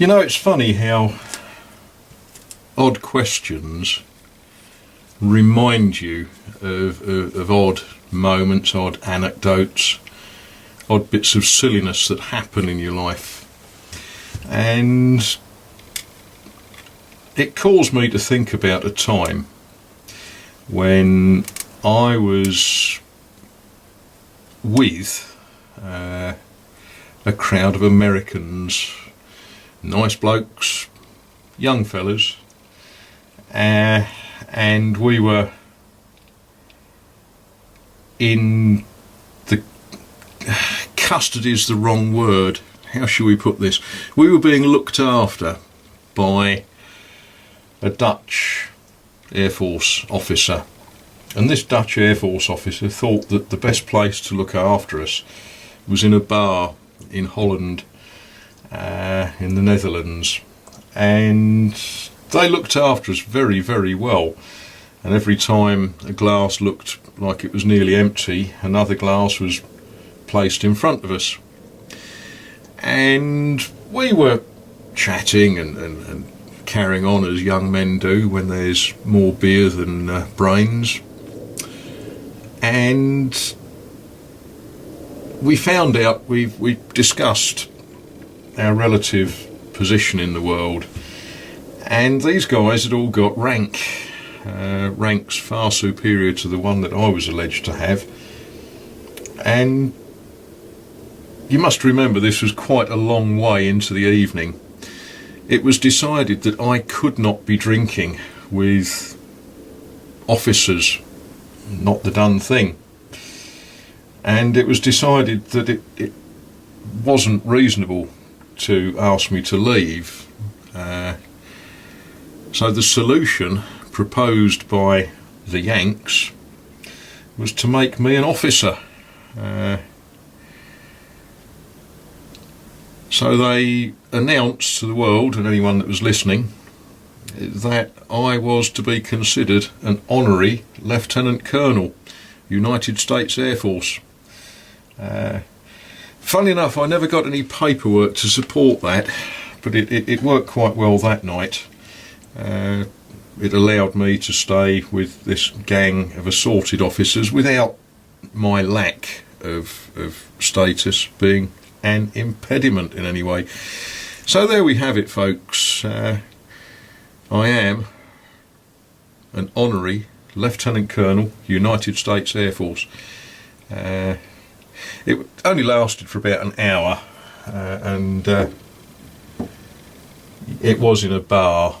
You know, it's funny how odd questions remind you of odd moments, odd anecdotes, odd bits of silliness that happen in your life. And it caused me to think about a time when I was with a crowd of Americans, nice blokes, young fellas, and we were in the custody is the wrong word. How shall we put this? We were being looked after by a Dutch Air Force officer, and this Dutch Air Force officer thought that the best place to look after us was in a bar in Holland, in the Netherlands, and they looked after us very, very well. And every time a glass looked like it was nearly empty, another glass was placed in front of us. And we were chatting and carrying on as young men do when there's more beer than brains. And we found out, we discussed our relative position in the world, and these guys had all got ranks far superior to the one that I was alleged to have. And you must remember, this was quite a long way into the evening. It was decided that I could not be drinking with officers, not the done thing. And it was decided that it wasn't reasonable to ask me to leave. So the solution proposed by the Yanks was to make me an officer. So they announced to the world and anyone that was listening that I was to be considered an honorary Lieutenant Colonel, United States Air Force. Funnily enough, I never got any paperwork to support that, but it worked quite well that night. It allowed me to stay with this gang of assorted officers without my lack of status being an impediment in any way. So there we have it, folks. I am an honorary Lieutenant Colonel, United States Air Force. It only lasted for about an hour, and it was in a bar